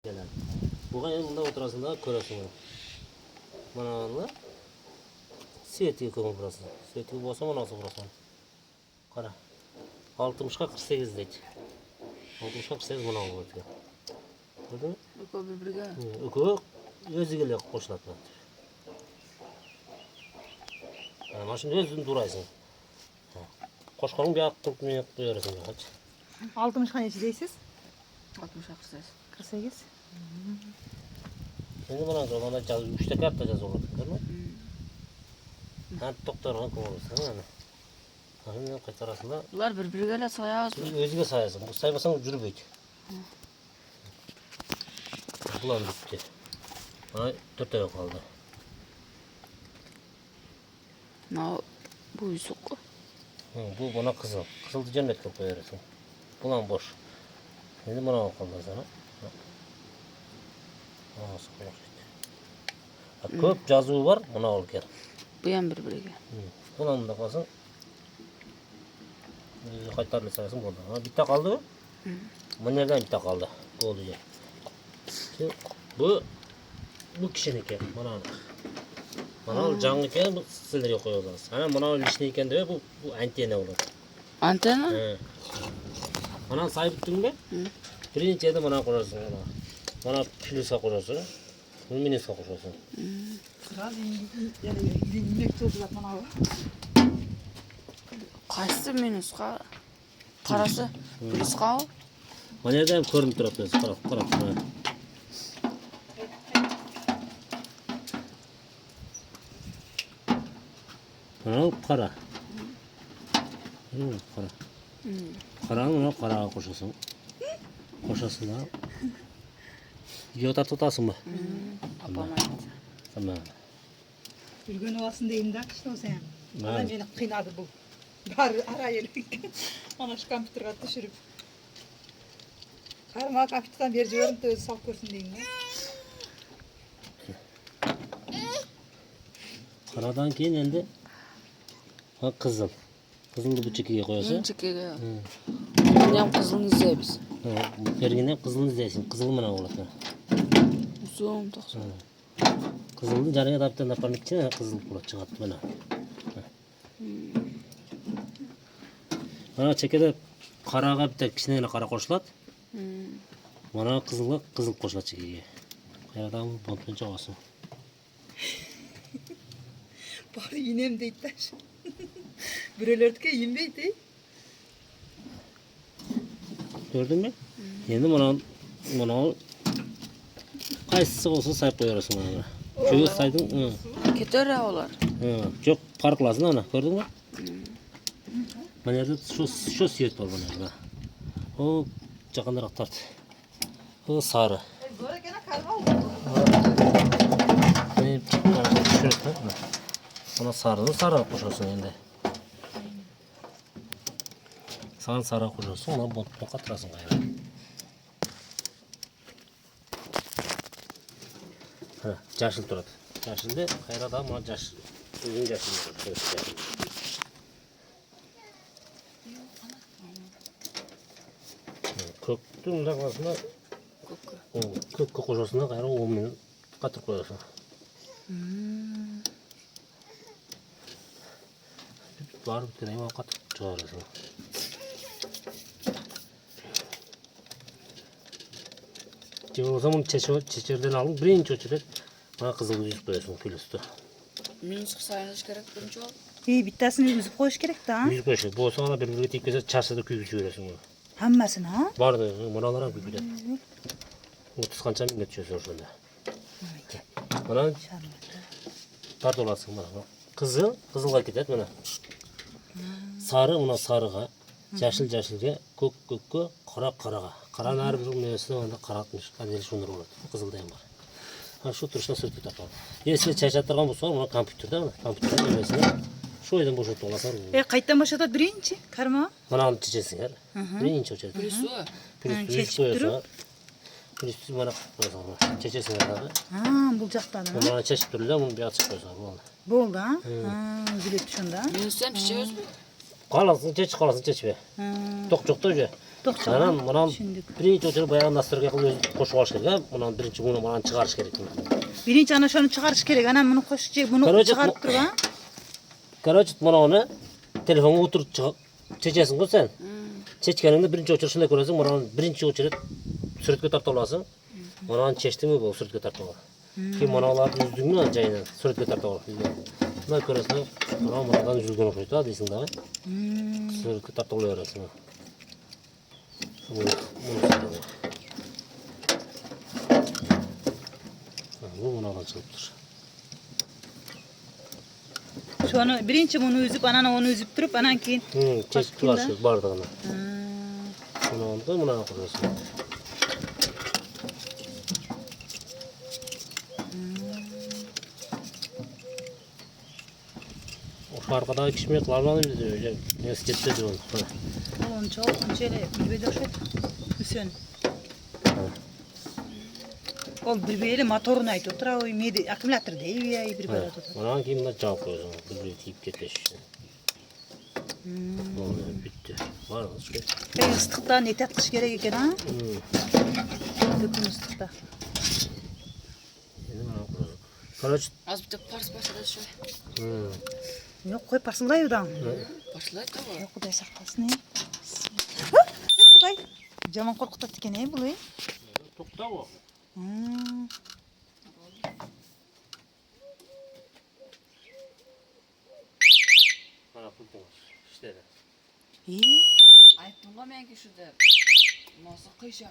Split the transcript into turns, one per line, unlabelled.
Geladi. Buga endi unda o'tirasizlar, ko'rasizlar. Mana bular svetiga ko'mib turasiz. Svetiga bo'lsa mana olsa bo'lasan. Qara. 60 ga 48 deydi. 60 ga 48 mana bo'ladi. Ko'rdingmi?
Uku bir-biriga.
Uku o'ziga qo'shiladi. Mana shunday o'zini duraysan. Qo'shqoning bu yoqqa qo'yarsan.
60 ga necha deysiz?
60 48.
48.
Endi mana jo'g'ana 3 ta katta jazo bo'ladi, ko'rdingmi? Ha, doktorga ko'rasiz, mana. Mana qaytarasizlar.
Ular bir-biriga soyamiz.
O'ziga soyasan. Bu saymasang yurmaydi. Bular bitti. Mana 4 ta qoldi.
Bu yusuq.
Bu bana qizil. Qizilni jannatga qo'yarsan. Bular bosh. Endi mana qoldi sana. Ko'p yozuv var, buna ol kel.
Bu ham bir-biriga.
Bunda qolsin. Qaytarib sayasın bo'ldi. Ha, bitta qoldi. Mana yerdan bitta qoldi. Bo'ldi. Bu kishiniki. Mana jangniki bu sizlarga qo'yamiz. Ana mana lishni ekan deb bu antena bo'ladi.
Antena?
Mana sayib bitdingmi? Birinchida mana qo'yasan. Mana plusga qo'yasan. Bunu minusga qo'shasan.
Qirol ilinmek to'plab mana bu.
Qaysi minusga? Qarasi plusga?
Mana yerda ham ko'rinib turibdi. Qarab. Mana qara. Qara. Qarang, mana qaraga qo'shasan. Qo'shasizlar. Yo'tar tutasınmı?
Apam.
Tamam.
Yürgün olsun deyin de işte o sen. Adam beni kıynadı bu. Bari arayın. Ana şu kompüterga düşürüp. Karma kompüterden bir civarım da özü sağ görsün deyin de.
Qaradan keyin endi ha qizil. Qizilni bu chekiga qo'yasan.
Chekiga. Buni ham qizilni izlaymiz.
Bergini ham qizilni izlaysan. Qizil mana bo'ladi.
Uzun to'xsa.
Qizilni jariga tapdan naparnikcha qizil bo'lib chiqadi mana. Mana chekada qaraga bitta kichkina qara qo'shiladi. Mana qizilga qizil qo'shiladi chekiga. Qayerdan bontuncha olsin.
Bari inem deydi taş. Birelerdike inmeydi.
Gördün mü? Endi mana qaysisi olsa sayib qo'yarsan mana. Shu sayding,
Ketara ular.
Çok farqlasın ana, gördün mü? Mana yerda şu siyet bor mana yerda. O jaqinroq tart. O sari.
Böyle gene karma oldu.
Ona sarı qo'shasan endi. Sarı qo'shasan, ona botga qatirasan qayerga. Ha, jashil turadi. Jashilda qayerda mana o'zing jashil turadi. Ko'kni unda qilsana. Ko'kka qo'shasana qayerga 10 minut qatirib qo'yasan. Var bir tane vakat çağırırsın. O zaman çeçerden alın, birinci ölçüde bana kızıl yüzük koyuyorsun filüstü.
Minus sayılış gerek birinci ol.
İyi bittasını yüzüp koyuş gerek de ha.
Yüzük koyuyorsun. Bu sonra birbirine tekmese çarşıda küyücü veriyorsun.
Hammasını ha.
Vardı, manalara küyücü. 30 kança minnet çözüyor şunda. Bana tart olasın bana. Kızılga gider bana. Sarı ona sarıga, yaşılga, ko'kka, qaraga. Qarani har bir mevasida onda qaratmış. Qanday shunday bo'ladi. Qizilda ham bor. Ha shu turishda surtib taqaman. Endi chachattirgan bo'lsa, mana kompyuterda, kompyuterda mevasini shu yerdan bo'shatib olasan.
Qayerdan boshlatadi birinchi? Karma?
Mana olib chechasizlar. Birinchi o'chadi. Plyus qo'yasan. Plyus mana qo'yasan. Chechasizlar.
Ha, bu jaqdan.
Mana chechib turlar, buni bu yoqqa chiqib qo'yasan.
Bo'ldi ha? Ha, üzülüp shunda.
Minus ham chechamiz.
Qalasın, chechib. To'q jo'qda o'sha. Bundan
Tushundik.
birinchi o'chirib bayağı nasırga qilib o'zi qo'shib olish kerak. Bundan birinchi buni mana chiqarish kerak.
Birinchi ana shuni chiqarish kerak. Ana buni qo'shib, buni
Короче,
chiqarib turib, ha?
Короче, mana uni telefonga o'tirib chechasin-ku sen. Chechganingda birinchi o'chirib shunday ko'rasan, mana birinchi o'chirib suratga tortib olasan. Mana chechdimi bu suratga tortib ol. Keyin mana ularni uzdingmi joyidan suratga tortib ol. Bunday ko'rasan, mana bundan uzilgan o'xshaydi, deysingda. Suratga tortib olaverasan. Bu buna chiqib tur.
Şunu birinchi buni üzüp, anani onu üzüp turib, anan keyin
Chechib turasiz bardig'ini. Buni qo'yasan. O'sha orqadagi kishmi qilolmadim dedi, o'sha universitetda dedi onu.
Onçele bilbeydi o'xshaydi. Hüseyin. Ol bilbeyli motorunu aytib o'tira, oy medi akkumulyator deydi, bilbeydi o'tira.
Mana keyin bundan javob qo'yasan, bilbey tiyib ketmiş. Bo'ldi, bitti. Var mı?
Ey ıslıkta ne tatlışı gerek eken ha? Dökün ıslıkta.
Короче,
Az bitta pars başladı şu.
Yok koy parsılay odan.
Başlaydı da var.
Yok Kuday saklasın ne? Yok Kuday. Caman korkutat diken ne bu?
to'xta bu. Mana pul to'g'ri. İşte.
İyi.
Aytdim men ki şu deb. Nasıl qiyshaq